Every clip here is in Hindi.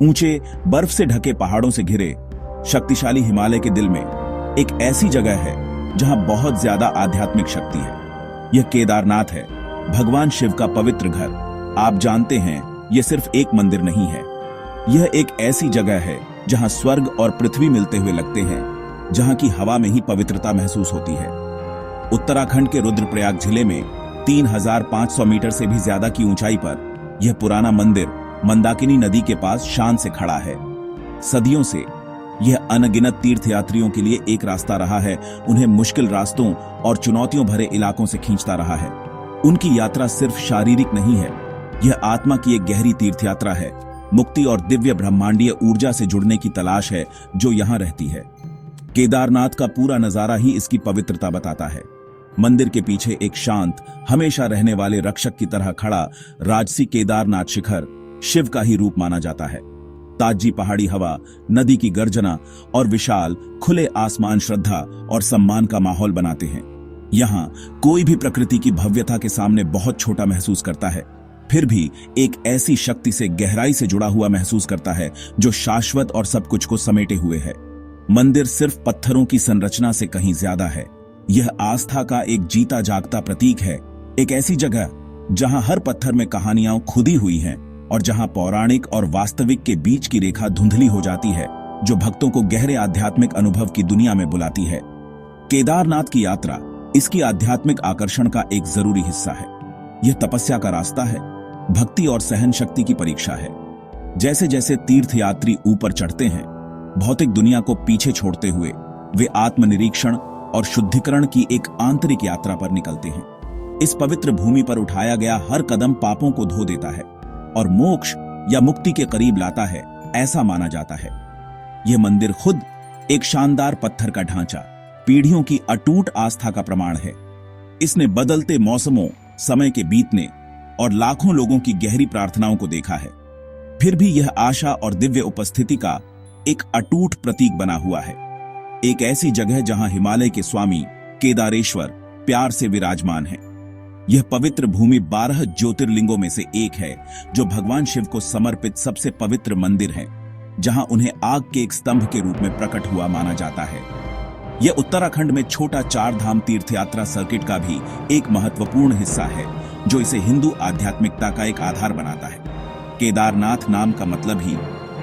ऊंचे बर्फ से ढके पहाड़ों से घिरे शक्तिशाली हिमालय के दिल में एक ऐसी जगह है जहां बहुत ज्यादा आध्यात्मिक शक्ति है। यह केदारनाथ है, भगवान शिव का पवित्र घर। आप जानते हैं, यह सिर्फ एक मंदिर नहीं है, यह एक ऐसी जगह है जहां स्वर्ग और पृथ्वी मिलते हुए लगते हैं, जहां की हवा में ही पवित्रता महसूस होती है। उत्तराखंड के रुद्रप्रयाग जिले में 3500 मीटर से भी ज्यादा की ऊंचाई पर यह पुराना मंदिर मंदाकिनी नदी के पास शान से खड़ा है। सदियों से यह अनगिनत तीर्थयात्रियों के लिए एक रास्ता रहा है, उन्हें मुश्किल रास्तों और चुनौतियों भरे इलाकों से खींचता रहा है। उनकी यात्रा सिर्फ शारीरिक नहीं है, यह आत्मा की एक गहरी तीर्थयात्रा है। मुक्ति और दिव्य ब्रह्मांडीय ऊर्जा से जुड़ने की तलाश है जो यहां रहती है। केदारनाथ का पूरा नजारा ही इसकी पवित्रता बताता है। मंदिर के पीछे एक शांत, हमेशा रहने वाले रक्षक की तरह खड़ा राजसी केदारनाथ शिखर शिव का ही रूप माना जाता है। ताजी पहाड़ी हवा, नदी की गर्जना और विशाल खुले आसमान श्रद्धा और सम्मान का माहौल बनाते हैं। यहाँ कोई भी प्रकृति की भव्यता के सामने बहुत छोटा महसूस करता है, फिर भी एक ऐसी शक्ति से गहराई से जुड़ा हुआ महसूस करता है जो शाश्वत और सब कुछ को समेटे हुए है। मंदिर सिर्फ पत्थरों की संरचना से कहीं ज्यादा है। यह आस्था का एक जीता जागता प्रतीक है, एक ऐसी जगह जहां हर पत्थर में कहानियां खुदी हुई हैं और जहां पौराणिक और वास्तविक के बीच की रेखा धुंधली हो जाती है, जो भक्तों को गहरे आध्यात्मिक अनुभव की दुनिया में बुलाती है। केदारनाथ की यात्रा इसकी आध्यात्मिक आकर्षण का एक जरूरी हिस्सा है। यह तपस्या का रास्ता है, भक्ति और सहन शक्ति की परीक्षा है। जैसे जैसे तीर्थयात्री ऊपर चढ़ते हैं, भौतिक दुनिया को पीछे छोड़ते हुए वे आत्मनिरीक्षण और शुद्धिकरण की एक आंतरिक यात्रा पर निकलते हैं। इस पवित्र भूमि पर उठाया गया हर कदम पापों को धो देता है और मोक्ष या मुक्ति के करीब लाता है, ऐसा माना जाता है। यह मंदिर खुद एक शानदार पत्थर का ढांचा, पीढ़ियों की अटूट आस्था का प्रमाण है। इसने बदलते मौसमों, समय के बीतने और लाखों लोगों की गहरी प्रार्थनाओं को देखा है। फिर भी यह आशा और दिव्य उपस्थिति का एक अटूट प्रतीक बना हुआ है। एक ऐसी जगह जहां हिमालय के स्वामी केदारेश्वर प्यार से विराजमान है। यह पवित्र भूमि 12 ज्योतिर्लिंगों में से एक है, जो भगवान शिव को समर्पित सबसे पवित्र मंदिर है, जहां उन्हें आग के एक स्तंभ के रूप में प्रकट हुआ माना जाता है। यह उत्तराखंड में छोटा 4 धाम तीर्थयात्रा सर्किट का भी एक महत्वपूर्ण हिस्सा है, जो इसे हिंदू आध्यात्मिकता का एक आधार बनाता है। केदारनाथ नाम का मतलब ही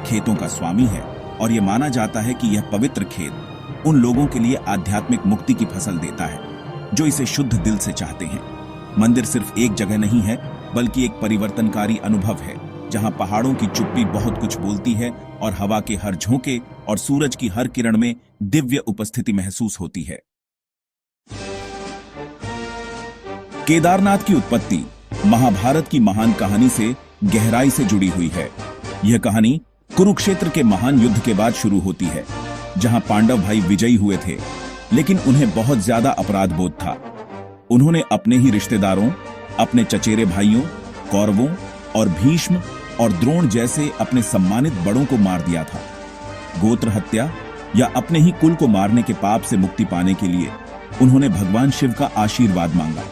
खेतों का स्वामी है और यह माना जाता है कि यह पवित्र खेत उन लोगों के लिए आध्यात्मिक मुक्ति की फसल देता है जो इसे शुद्ध दिल से चाहते हैं। मंदिर सिर्फ एक जगह नहीं है, बल्कि एक परिवर्तनकारी अनुभव है, जहां पहाड़ों की चुप्पी बहुत कुछ बोलती है और हवा के हर झोंके और सूरज की हर किरण में दिव्य उपस्थिति महसूस होती है। केदारनाथ की उत्पत्ति महाभारत की महान कहानी से गहराई से जुड़ी हुई है। यह कहानी कुरुक्षेत्र के महान युद्ध के बाद शुरू होती है, जहां पांडव भाई विजयी हुए थे, लेकिन उन्हें बहुत ज्यादा अपराध बोध था। उन्होंने अपने ही रिश्तेदारों, अपने चचेरे भाइयों कौरवों और भीष्म और द्रोण जैसे अपने सम्मानित बड़ों को मार दिया था। गोत्र हत्या या अपने ही कुल को मारने के पाप से मुक्ति पाने के लिए उन्होंने भगवान शिव का आशीर्वाद मांगा।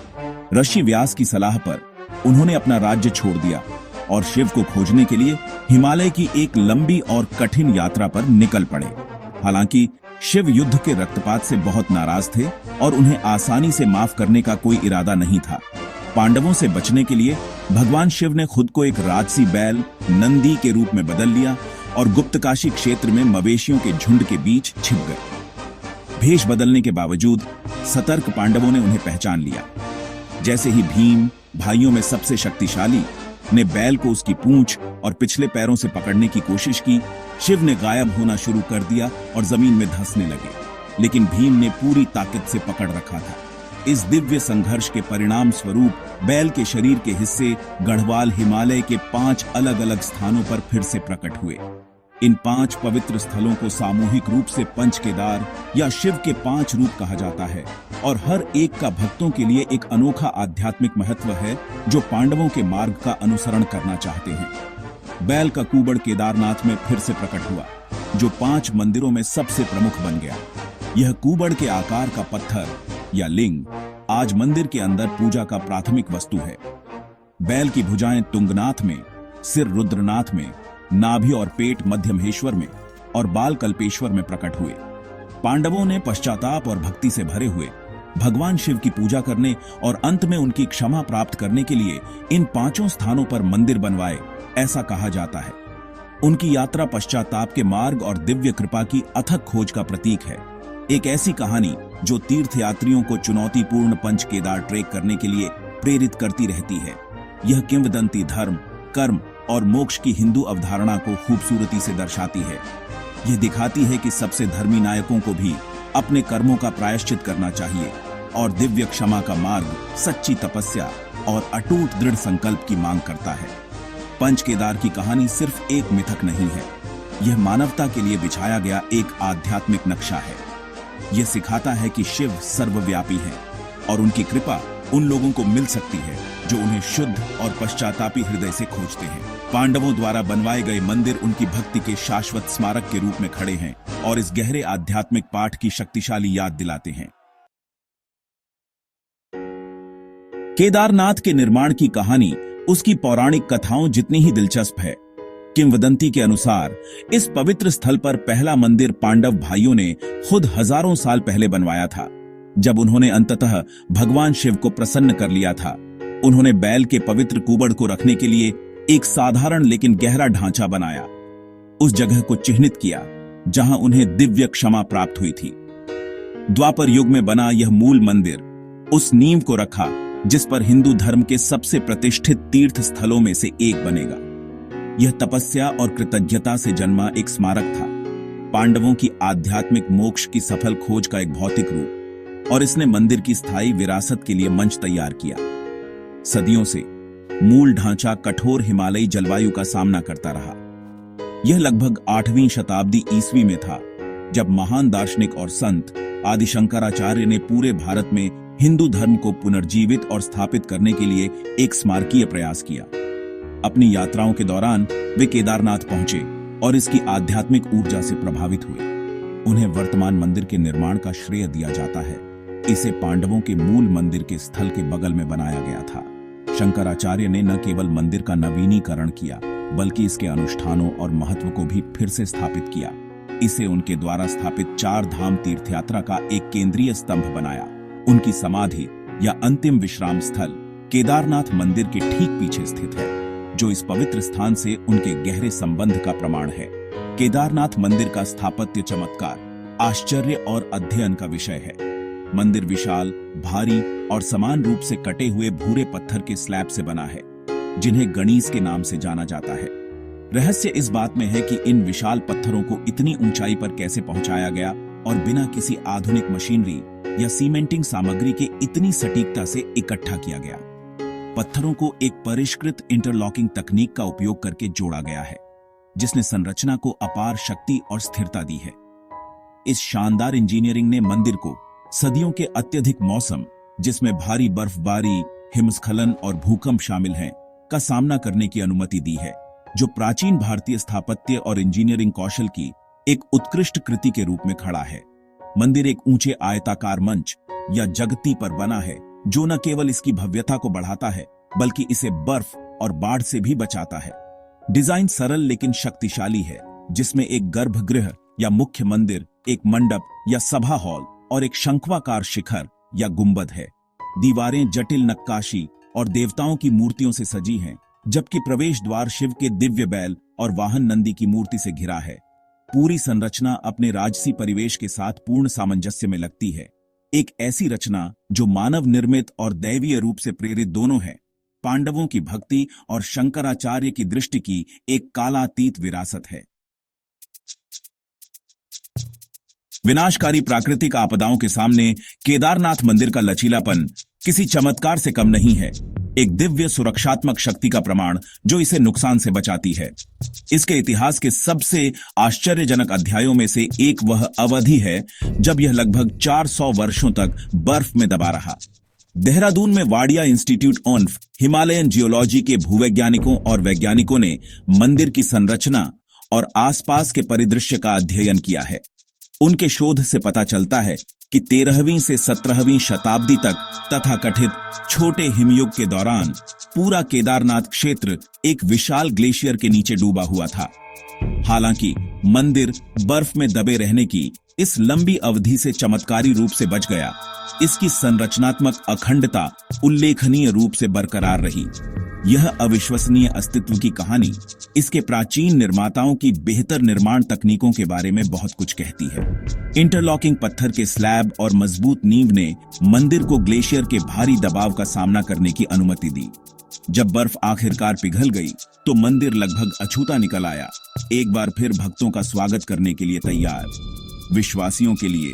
ऋषि व्यास की सलाह पर उन्होंने अपना राज्य छोड़ दिया और शिव को खोजने के लिए हिमालय की एक लंबी और कठिन यात्रा पर निकल पड़े। हालांकि शिव युद्ध के रक्तपात से बहुत नाराज थे और उन्हें आसानी से माफ करने का कोई इरादा नहीं था। पांडवों से बचने के लिए भगवान शिव ने खुद को एक राजसी बैल नंदी के रूप में बदल लिया और गुप्तकाशी क्षेत्र में मवेशियों के झुंड के बीच छिप गए। भेष बदलने के बावजूद सतर्क पांडवों ने उन्हें पहचान लिया। जैसे ही भीम, भाइयों में सबसे शक्तिशाली, ने बैल को उसकी पूंछ और पिछले पैरों से पकड़ने की कोशिश की, शिव ने गायब होना शुरू कर दिया और जमीन में धंसने लगे। लेकिन भीम ने पूरी ताकत से पकड़ रखा था। इस दिव्य संघर्ष के परिणाम स्वरूप बैल के शरीर के हिस्से गढ़वाल हिमालय के 5 अलग अलग स्थानों पर फिर से प्रकट हुए। इन 5 पवित्र स्थलों को सामूहिक रूप से पंच केदार या शिव के 5 रूप कहा जाता है और हर एक का भक्तों के लिए एक अनोखा आध्यात्मिक महत्व है, जो पांडवों के मार्ग का अनुसरण करना चाहते हैं। बैल का कुबड़ केदारनाथ में फिर से प्रकट हुआ, जो 5 मंदिरों में सबसे प्रमुख बन गया। यह कुबड़ के आकार का पत्थर या लिंग आज मंदिर के अंदर पूजा का प्राथमिक वस्तु है। बैल की भुजाएं तुंगनाथ में, सिर रुद्रनाथ में नाभि और पेट मध्यमहेश्वर में और बाल कल्पेश्वर में प्रकट हुए। पांडवों ने पश्चाताप और भक्ति से भरे हुए भगवान शिव की पूजा करने और अंत में उनकी क्षमा प्राप्त करने के लिए इन 5 स्थानों पर मंदिर बनवाए, ऐसा कहा जाता है। उनकी यात्रा पश्चाताप के मार्ग और दिव्य कृपा की अथक खोज का प्रतीक है। एक ऐसी कहानी जो तीर्थयात्रियों को चुनौतीपूर्ण पंच केदार ट्रेक करने के लिए प्रेरित करती रहती है। यह किंवदंती धर्म, कर्म और मोक्ष की हिंदू अवधारणा को खूबसूरती से दर्शाती है। यह दिखाती है कि सबसे धर्मी नायकों को भी अपने कर्मों का प्रायश्चित करना चाहिए और दिव्य क्षमा का मार्ग सच्ची तपस्या और अटूट दृढ़ संकल्प की मांग करता है। पंच केदार की कहानी सिर्फ एक मिथक नहीं है, यह मानवता के लिए बिछाया गया एक आध्यात्मिक नक्शा है। यह सिखाता है कि शिव सर्वव्यापी है और उनकी कृपा उन लोगों को मिल सकती है जो उन्हें शुद्ध और पश्चातापी हृदय से खोजते हैं। पांडवों द्वारा बनवाए गए मंदिर उनकी भक्ति के शाश्वत स्मारक के रूप में खड़े हैं और इस गहरे आध्यात्मिक पाठ की शक्तिशाली याद दिलाते हैं। केदारनाथ के निर्माण की कहानी उसकी पौराणिक कथाओं जितनी ही दिलचस्प है। किंवदंती के अनुसार इस पवित्र स्थल पर पहला मंदिर पांडव भाइयों ने खुद हजारों साल पहले बनवाया था। जब उन्होंने अंततः भगवान शिव को प्रसन्न कर लिया था, उन्होंने बैल के पवित्र कुबड़ को रखने के लिए एक साधारण लेकिन गहरा ढांचा बनाया। उस जगह को चिह्नित किया जहां उन्हें दिव्य क्षमा प्राप्त हुई थी। द्वापर युग में बना यह मूल मंदिर उस नींव को रखा जिस पर हिंदू धर्म के सबसे प्रतिष्ठित तीर्थ स्थलों में से एक बनेगा। यह तपस्या और कृतज्ञता से जन्मा एक स्मारक था, पांडवों की आध्यात्मिक मोक्ष की सफल खोज का एक भौतिक रूप, और इसने मंदिर की स्थायी विरासत के लिए मंच तैयार किया। सदियों से मूल ढांचा कठोर हिमालयी जलवायु का सामना करता रहा। यह लगभग 8वीं शताब्दी ईस्वी में था जब महान दार्शनिक और संत आदि शंकराचार्य ने पूरे भारत में हिंदू धर्म को पुनर्जीवित और स्थापित करने के लिए एक स्मारकीय प्रयास किया। अपनी यात्राओं के दौरान वे केदारनाथ पहुंचे और इसकी आध्यात्मिक ऊर्जा से प्रभावित हुए। उन्हें वर्तमान मंदिर के निर्माण का श्रेय दिया जाता है। इसे पांडवों के मूल मंदिर के स्थल के बगल में बनाया गया था। शंकराचार्य ने न केवल मंदिर का नवीनीकरण किया बल्कि इसके अनुष्ठानों और महत्व को भी फिर से स्थापित किया। इसे उनके द्वारा स्थापित 4 धाम तीर्थयात्रा का एक केंद्रीय स्तंभ बनाया। उनकी समाधि या अंतिम विश्राम स्थल केदारनाथ मंदिर के ठीक पीछे स्थित है, जो इस पवित्र स्थान से उनके गहरे संबंध का प्रमाण है। केदारनाथ मंदिर का स्थापत्य चमत्कार आश्चर्य और अध्ययन का विषय है। मंदिर विशाल, भारी और समान रूप से कटे हुए भूरे पत्थर के स्लैब से बना है, जिन्हें गणेश के नाम से जाना जाता है। रहस्य इस बात में है कि इन विशाल पत्थरों को इतनी ऊंचाई पर कैसे पहुंचाया गया और बिना किसी आधुनिक मशीनरी या सीमेंटिंग सामग्री के इतनी सटीकता से इकट्ठा किया गया। पत्थरों को एक परिष्कृत इंटरलॉकिंग तकनीक का उपयोग करके जोड़ा गया है, जिसने संरचना को अपार शक्ति और स्थिरता दी है। इस शानदार इंजीनियरिंग ने मंदिर को सदियों के अत्यधिक मौसम, जिसमें भारी बर्फबारी, हिमस्खलन और भूकंप शामिल हैं, का सामना करने की अनुमति दी है, जो प्राचीन भारतीय स्थापत्य और इंजीनियरिंग कौशल की एक उत्कृष्ट कृति के रूप में खड़ा है। मंदिर एक ऊंचे आयताकार मंच या जगती पर बना है, जो न केवल इसकी भव्यता को बढ़ाता है बल्कि इसे बर्फ और बाढ़ से भी बचाता है। डिजाइन सरल लेकिन शक्तिशाली है, जिसमें एक गर्भगृह या मुख्य मंदिर, एक मंडप या सभा हॉल और एक शंक्वाकार शिखर या गुंबद है। दीवारें जटिल नक्काशी और देवताओं की मूर्तियों से सजी हैं, जबकि प्रवेश द्वार शिव के दिव्य बैल और वाहन नंदी की मूर्ति से घिरा है। पूरी संरचना अपने राजसी परिवेश के साथ पूर्ण सामंजस्य में लगती है। एक ऐसी रचना जो मानव निर्मित और दैवीय रूप से प्रेरित दोनों है। पांडवों की भक्ति और शंकराचार्य की दृष्टि की एक कालातीत विरासत है। विनाशकारी प्राकृतिक आपदाओं के सामने केदारनाथ मंदिर का लचीलापन किसी चमत्कार से कम नहीं है, एक दिव्य सुरक्षात्मक शक्ति का प्रमाण जो इसे नुकसान से बचाती है। इसके इतिहास के सबसे आश्चर्यजनक अध्यायों में से एक वह अवधि है जब यह लगभग 400 वर्षों तक बर्फ में दबा रहा। देहरादून में Wadia institute on Himalayan geology के भूवैज्ञानिकों और वैज्ञानिकों ने मंदिर की संरचना और आसपास के परिदृश्य का अध्ययन किया है। उनके शोध से पता चलता है कि 13वीं से 17वीं शताब्दी तक तथाकथित छोटे हिमयुग के दौरान पूरा केदारनाथ क्षेत्र एक विशाल ग्लेशियर के नीचे डूबा हुआ था। हालांकि मंदिर बर्फ में दबे रहने की इस लंबी अवधि से चमत्कारी रूप से बच गया। इसकी संरचनात्मक अखंडता उल्लेखनीय रूप से बरकरार रही। यह अविश्वसनीय अस्तित्व की कहानी इसके प्राचीन निर्माताओं की बेहतर निर्माण तकनीकों के बारे में बहुत कुछ कहती है। इंटरलॉकिंग पत्थर के स्लैब और मजबूत नींव ने मंदिर को ग्लेशियर के भारी दबाव का सामना करने की अनुमति दी। जब बर्फ आखिरकार पिघल गई तो मंदिर लगभग अछूता निकल आया, एक बार फिर भक्तों का स्वागत करने के लिए तैयार। विश्वासियों के लिए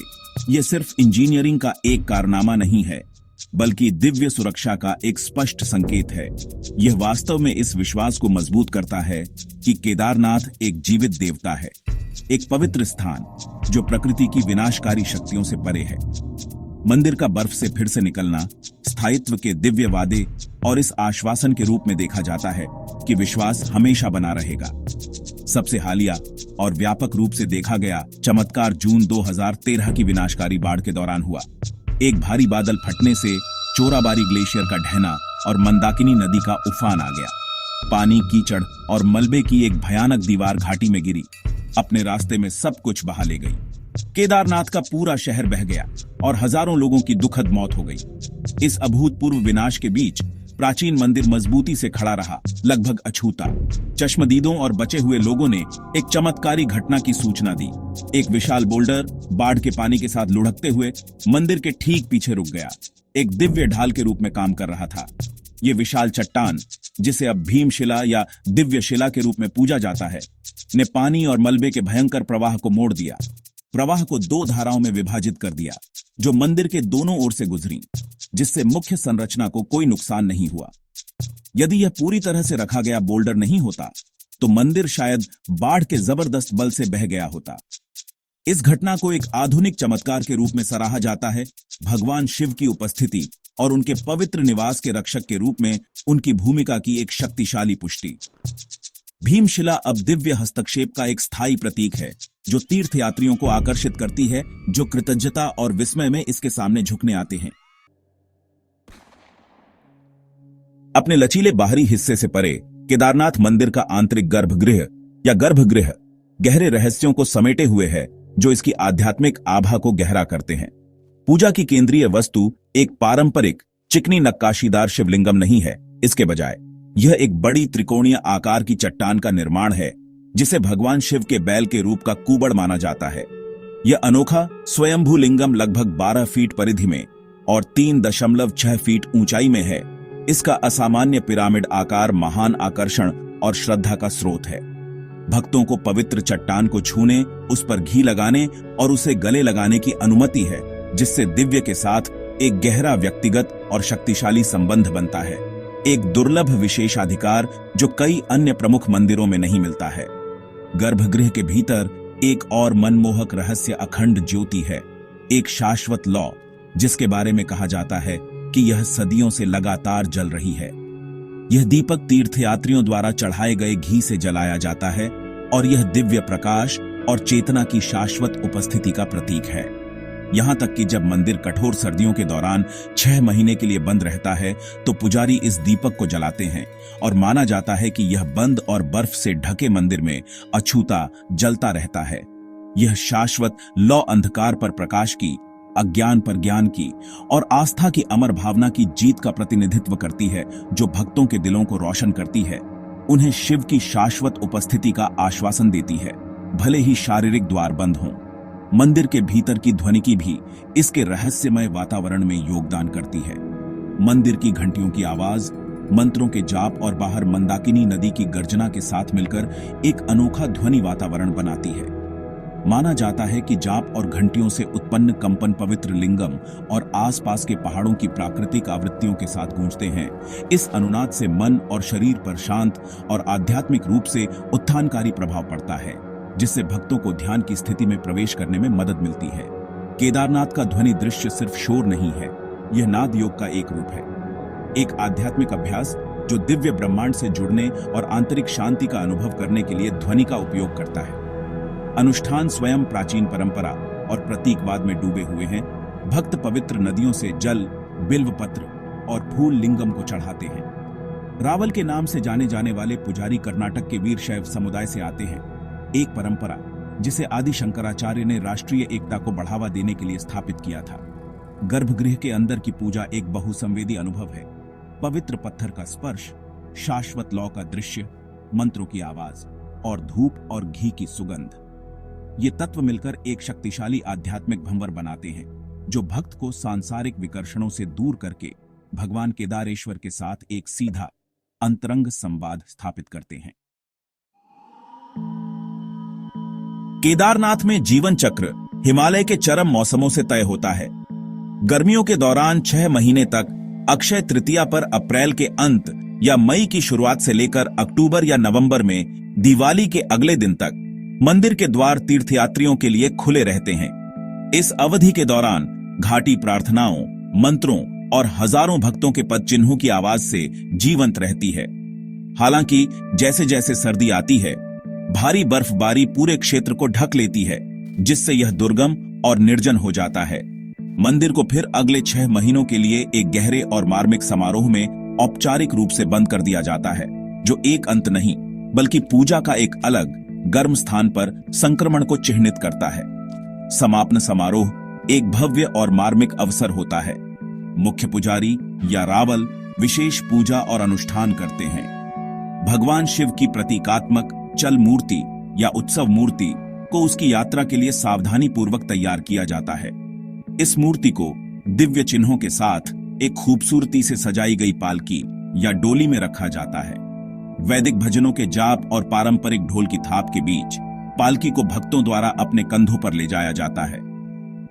यह सिर्फ इंजीनियरिंग का एक कारनामा नहीं है, बल्कि दिव्य सुरक्षा का एक स्पष्ट संकेत है। यह वास्तव में इस विश्वास को मजबूत करता है कि केदारनाथ एक जीवित देवता है, एक पवित्र स्थान जो प्रकृति की विनाशकारी शक्तियों से परे है। मंदिर का बर्फ से फिर से निकलना स्थायित्व के दिव्य वादे और इस आश्वासन के रूप में देखा जाता है कि विश्वास हमेशा बना रहेगा। सबसे हालिया और व्यापक रूप से देखा गया चमत्कार जून 2013 की विनाशकारी बाढ़ के दौरान हुआ। एक भारी बादल फटने से चोराबारी ग्लेशियर का ढहना और मंदाकिनी नदी का उफान आ गया। पानी, कीचड़ और मलबे की एक भयानक दीवार घाटी में गिरी, अपने रास्ते में सब कुछ बहा ले गई। केदारनाथ का पूरा शहर बह गया और हजारों लोगों की दुखद मौत हो गई। इस अभूतपूर्व विनाश के बीच प्राचीन मंदिर मजबूती से खड़ा रहा, लगभग अछूता। चश्मदीदों और बचे हुए लोगों ने एक चमत्कारी घटना की सूचना दी। एक विशाल बोल्डर बाढ़ के पानी के साथ लुढ़कते हुए मंदिर के ठीक पीछे रुक गया। एक दिव्य ढाल के रूप में काम कर रहा था। ये विशाल चट्टान, जिसे अब भीमशिला या दिव्य शिला के रूप में पूजा जाता है, ने पानी और मलबे के भयंकर प्रवाह को मोड़ दिया। प्रवाह को दो धाराओं में विभाजित कर दिया, जो मंदिर के दोनों ओर से गुजरी, जिससे मुख्य संरचना को कोई नुकसान नहीं हुआ। यदि यह पूरी तरह से रखा गया बोल्डर नहीं होता, तो मंदिर शायद बाढ़ के जबरदस्त बल से बह गया होता। इस घटना को एक आधुनिक चमत्कार के रूप में सराहा जाता है। भगवान शिव की उपस्थिति और उनके पवित्र निवास के रक्षक के रूप में उनकी भूमिका की एक शक्तिशाली पुष्टि। भीमशिला अब दिव्य हस्तक्षेप का एक स्थायी प्रतीक है, जो तीर्थयात्रियों को आकर्षित करती है, जो कृतज्ञता और विस्मय में इसके सामने झुकने आते हैं। अपने लचीले बाहरी हिस्से से परे केदारनाथ मंदिर का आंतरिक गर्भगृह या गर्भगृह गहरे रहस्यों को समेटे हुए है, जो इसकी आध्यात्मिक आभा को गहरा करते हैं। पूजा की केंद्रीय वस्तु एक पारंपरिक चिकनी नक्काशीदार शिवलिंगम नहीं है, इसके बजाय यह एक बड़ी त्रिकोणीय आकार की चट्टान का निर्माण है, जिसे भगवान शिव के बैल के रूप का कुबड़ माना जाता है। यह अनोखा स्वयंभू लिंगम लगभग 12 फीट परिधि में और 3.6 फीट ऊंचाई में है। इसका असामान्य पिरामिड आकार महान आकर्षण और श्रद्धा का स्रोत है। भक्तों को पवित्र चट्टान को छूने, उस पर घी लगाने और उसे गले लगाने की अनुमति है, जिससे दिव्य के साथ एक गहरा व्यक्तिगत और शक्तिशाली संबंध बनता है। एक दुर्लभ विशेषाधिकार जो कई अन्य प्रमुख मंदिरों में नहीं मिलता है। गर्भगृह के भीतर एक और मनमोहक रहस्य अखंड ज्योति है, एक शाश्वत लौ, जिसके बारे में कहा जाता है कि यह सदियों से लगातार जल रही है। यह दीपक तीर्थयात्रियों द्वारा चढ़ाए गए घी से जलाया जाता है और यह दिव्य प्रकाश और चेतना की शाश्वत उपस्थिति का प्रतीक है। यहां तक कि जब मंदिर कठोर सर्दियों के दौरान 6 महीने के लिए बंद रहता है, तो पुजारी इस दीपक को जलाते हैं और माना जाता है कि यह बंद और बर्फ से ढके मंदिर में अछूता जलता रहता है। यह शाश्वत लौ अंधकार पर प्रकाश की, अज्ञान पर ज्ञान की और आस्था की अमर भावना की जीत का प्रतिनिधित्व करती है, जो भक्तों के दिलों को रोशन करती है, उन्हें शिव की शाश्वत उपस्थिति का आश्वासन देती है, भले ही शारीरिक द्वार बंद हों। मंदिर के भीतर की ध्वनिकी भी इसके रहस्यमय वातावरण में योगदान करती है। मंदिर की घंटियों की आवाज, मंत्रों के जाप और बाहर मंदाकिनी नदी की गर्जना के साथ मिलकर एक अनोखा ध्वनि वातावरण बनाती है। माना जाता है कि जाप और घंटियों से उत्पन्न कंपन पवित्र लिंगम और आसपास के पहाड़ों की प्राकृतिक आवृत्तियों के साथ गूंजते हैं। इस अनुनाद से मन और शरीर पर शांत और आध्यात्मिक रूप से उत्थानकारी प्रभाव पड़ता है, जिससे भक्तों को ध्यान की स्थिति में प्रवेश करने में मदद मिलती है। केदारनाथ का ध्वनि दृश्य सिर्फ शोर नहीं है, यह नाद योग का एक रूप है, एक आध्यात्मिक अभ्यास जो दिव्य ब्रह्मांड से जुड़ने और आंतरिक शांति का अनुभव करने के लिए ध्वनि का उपयोग करता है। अनुष्ठान स्वयं प्राचीन परंपरा और प्रतीकवाद में डूबे हुए हैं, भक्त पवित्र नदियों से जल, बिल्व पत्र और फूल लिंगम को चढ़ाते हैं। रावल के नाम से जाने जाने वाले पुजारी कर्नाटक के वीरशैव समुदाय से आते हैं, एक परंपरा जिसे आदि शंकराचार्य ने राष्ट्रीय एकता को बढ़ावा देने के लिए स्थापित किया था। गर्भगृह के अंदर की पूजा एक बहुसंवेदी अनुभव है। पवित्र पत्थर का स्पर्श, शाश्वत लौ का दृश्य, मंत्रों की आवाज और धूप और घी की सुगंध, ये तत्व मिलकर एक शक्तिशाली आध्यात्मिक भंवर बनाते हैं जो भक्त को सांसारिक विकर्षणों से दूर करके भगवान केदारेश्वर के साथ एक सीधा अंतरंग संवाद स्थापित करते हैं। केदारनाथ में जीवन चक्र हिमालय के चरम मौसमों से तय होता है। गर्मियों के दौरान 6 महीने तक, अक्षय तृतीया पर अप्रैल के अंत या मई की शुरुआत से लेकर अक्टूबर या नवंबर में दिवाली के अगले दिन तक मंदिर के द्वार तीर्थयात्रियों के लिए खुले रहते हैं। इस अवधि के दौरान घाटी प्रार्थनाओं, मंत्रों और हजारों भक्तों के पद चिन्हों की आवाज से जीवंत रहती है। हालांकि जैसे जैसे सर्दी आती है, भारी बर्फबारी पूरे क्षेत्र को ढक लेती है, जिससे यह दुर्गम और निर्जन हो जाता है। मंदिर को फिर अगले 6 महीनों के लिए एक गहरे और मार्मिक समारोह में औपचारिक रूप से बंद कर दिया जाता है, जो एक अंत नहीं बल्कि पूजा का एक अलग गर्म स्थान पर संक्रमण को चिह्नित करता है। समापन समारोह एक भव्य और मार्मिक अवसर होता है। मुख्य पुजारी या रावल विशेष पूजा और अनुष्ठान करते हैं। भगवान शिव की प्रतीकात्मक चल मूर्ति या उत्सव मूर्ति को उसकी यात्रा के लिए सावधानी पूर्वक तैयार किया जाता है। इस मूर्ति को दिव्य चिन्हों के साथ एक खूबसूरती से सजाई गई पालकी या डोली में रखा जाता है। वैदिक भजनों के जाप और पारंपरिक ढोल की थाप के बीच पालकी को भक्तों द्वारा अपने कंधों पर ले जाया जाता है।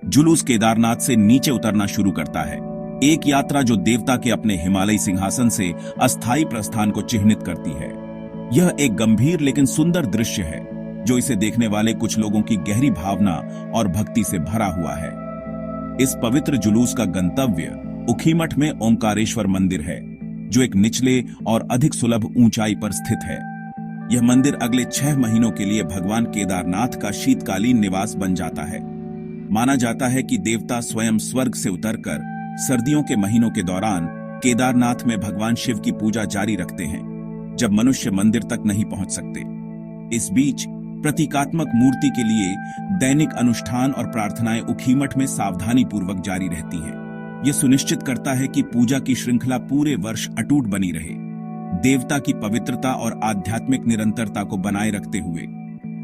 जुलूस केदारनाथ से नीचे उतरना शुरू करता है, एक यात्रा जो देवता के अपने हिमालयी सिंहासन से अस्थायी प्रस्थान को चिह्नित करती है। यह एक गंभीर लेकिन सुंदर दृश्य है, जो इसे देखने वाले कुछ लोगों की गहरी भावना और भक्ति से भरा हुआ है। इस पवित्र जुलूस का गंतव्य उखीमठ में ओंकारेश्वर मंदिर है, जो एक निचले और अधिक सुलभ ऊंचाई पर स्थित है। यह मंदिर अगले 6 महीनों के लिए भगवान केदारनाथ का शीतकालीन निवास बन जाता है। माना जाता है कि देवता स्वयं स्वर्ग से उतरकर सर्दियों के महीनों के दौरान केदारनाथ में भगवान शिव की पूजा जारी रखते हैं, जब मनुष्य मंदिर तक नहीं पहुंच सकते। इस बीच प्रतीकात्मक मूर्ति के लिए दैनिक अनुष्ठान और प्रार्थनाएं उखीमठ में सावधानी पूर्वक जारी रहती हैं। यह सुनिश्चित करता है कि पूजा की श्रृंखला पूरे वर्ष अटूट बनी रहे, देवता की पवित्रता और आध्यात्मिक निरंतरता को बनाए रखते हुए।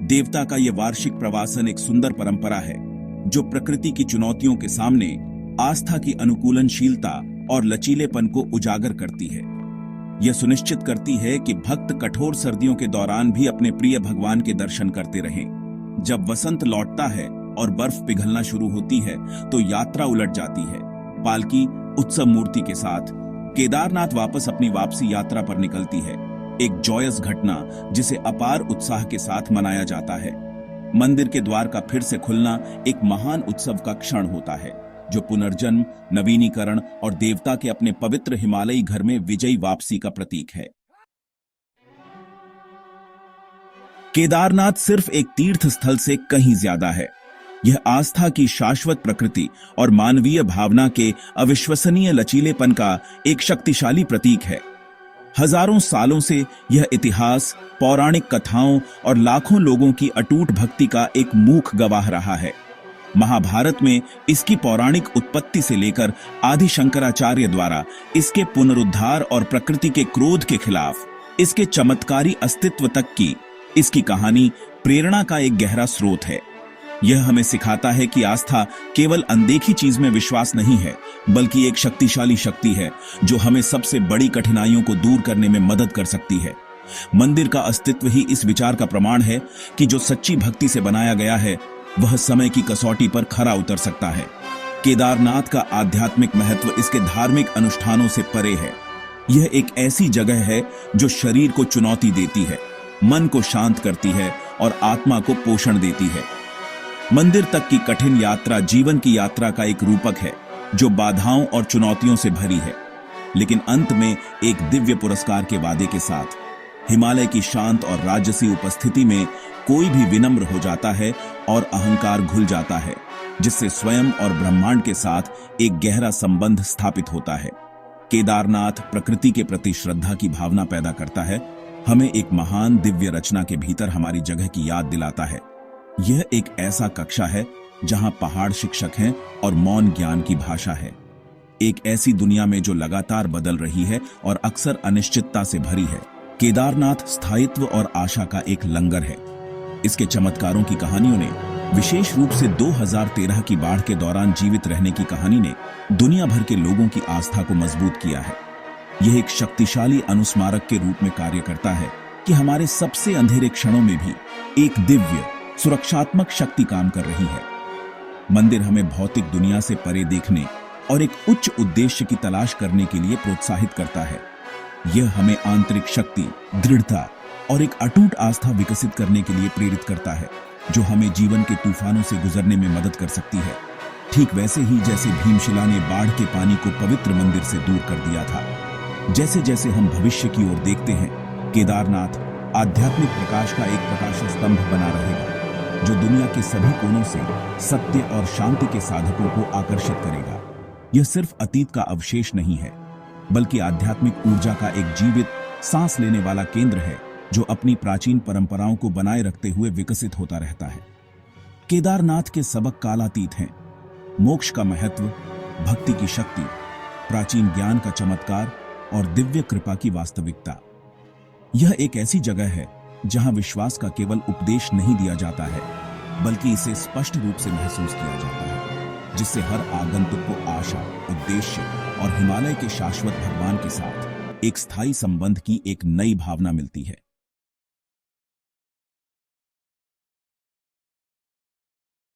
देवता का यह वार्षिक प्रवासन एक सुंदर परंपरा है, जो प्रकृति की चुनौतियों के सामने आस्था की अनुकूलनशीलता और लचीलेपन को उजागर करती है। यह सुनिश्चित करती है कि भक्त कठोर सर्दियों के दौरान भी अपने प्रिय भगवान के दर्शन करते रहें। जब वसंत लौटता है और बर्फ पिघलना शुरू होती है, तो यात्रा उलट जाती है। पालकी उत्सव मूर्ति के साथ केदारनाथ वापस अपनी वापसी यात्रा पर निकलती है, एक जॉयस घटना जिसे अपार उत्साह के साथ मनाया जाता है। मंदिर के द्वार का फिर से खुलना एक महान उत्सव का क्षण होता है, जो पुनर्जन्म, नवीनीकरण और देवता के अपने पवित्र हिमालयी घर में विजयी वापसी का प्रतीक है। केदारनाथ सिर्फ एक तीर्थ स्थल से कहीं ज्यादा है। यह आस्था की शाश्वत प्रकृति और मानवीय भावना के अविश्वसनीय लचीलेपन का एक शक्तिशाली प्रतीक है। हजारों सालों से यह इतिहास, पौराणिक कथाओं और लाखों लोगों की अटूट भक्ति का एक मूक गवाह रहा है। महाभारत में इसकी पौराणिक उत्पत्ति से लेकर आदि शंकराचार्य द्वारा इसके पुनरुद्धार और प्रकृति के क्रोध के खिलाफ इसके चमत्कारी अस्तित्व तक की इसकी कहानी प्रेरणा का एक गहरा स्रोत है। यह हमें सिखाता है कि आस्था केवल अनदेखी चीज में विश्वास नहीं है, बल्कि एक शक्तिशाली शक्ति है जो हमें सबसे बड़ी कठिनाइयों को दूर करने में मदद कर सकती है। मंदिर का अस्तित्व ही इस विचार का प्रमाण है कि जो सच्ची भक्ति से बनाया गया है, वह समय की कसौटी पर खरा उतर सकता है। केदारनाथ का आध्यात्मिक महत्व इसके धार्मिक अनुष्ठानों से परे है। यह एक ऐसी जगह है जो शरीर को चुनौती देती है, मन को शांत करती है और आत्मा को पोषण देती है। मंदिर तक की कठिन यात्रा जीवन की यात्रा का एक रूपक है, जो बाधाओं और चुनौतियों से भरी है, लेकिन अंत में एक दिव्य पुरस्कार के वादे के साथ। हिमालय की शांत और राजसी उपस्थिति में कोई भी विनम्र हो जाता है और अहंकार घुल जाता है। जिससे स्वयं और ब्रह्मांड के साथ एक गहरा संबंध स्थापित होता है। केदारनाथ प्रकृति के प्रति श्रद्धा की भावना पैदा करता है, हमें एक महान दिव्य रचना के भीतर हमारी जगह की याद दिलाता है। यह एक ऐसा कक्षा है जहां पहाड़ शिक्षक हैं और मौन ज्ञान की भाषा है। एक ऐसी दुनिया में जो लगातार बदल रही है और अक्सर अनिश्चितता से भरी है, केदारनाथ स्थायित्व और आशा का एक लंगर है। इसके चमत्कारों की कहानियों ने, विशेष रूप से 2013 की बाढ़ के दौरान जीवित रहने की कहानी ने, दुनिया भर के लोगों की आस्था को मजबूत किया है। यह एक शक्तिशाली अनुस्मारक के रूप में कार्य करता है कि हमारे सबसे अंधेरे क्षणों में भी एक दिव्य सुरक्षात्मक शक्ति काम कर रही है। मंदिर हमें भौतिक दुनिया से परे देखने और एक उच्च उद्देश्य की तलाश करने के लिए प्रोत्साहित करता है। यह हमें आंतरिक शक्ति, दृढ़ता और एक अटूट आस्था विकसित करने के लिए प्रेरित करता है, जो हमें जीवन के तूफानों से गुजरने में मदद कर सकती है। ठीक वैसे ही जैसे भीमशिला ने बाढ़ के पानी को पवित्र मंदिर से दूर कर दिया था। जैसे जैसे हम भविष्य की ओर देखते हैं, केदारनाथ आध्यात्मिक प्रकाश का एक प्रकाश स्तंभ बना रहेगा, जो दुनिया के सभी कोनों से सत्य और शांति के साधकों को आकर्षित करेगा। यह सिर्फ अतीत का अवशेष नहीं है, बल्कि आध्यात्मिक ऊर्जा का एक जीवित, सांस लेने वाला केंद्र है, जो अपनी प्राचीन परंपराओं को बनाए रखते हुए विकसित होता रहता है। केदारनाथ के सबक कालातीत हैं। मोक्ष का महत्व, भक्ति की शक्ति, प्राचीन ज्ञान का चमत्कार और दिव्य कृपा की वास्तविकता। यह एक ऐसी जगह है जहां विश्वास का केवल उपदेश नहीं दिया जाता है, बल्कि इसे स्पष्ट रूप से महसूस किया जाता है, जिससे हर आगंतुक को आशा, उद्देश्य और हिमालय के शाश्वत भगवान के साथ एक स्थायी संबंध की एक नई भावना मिलती है।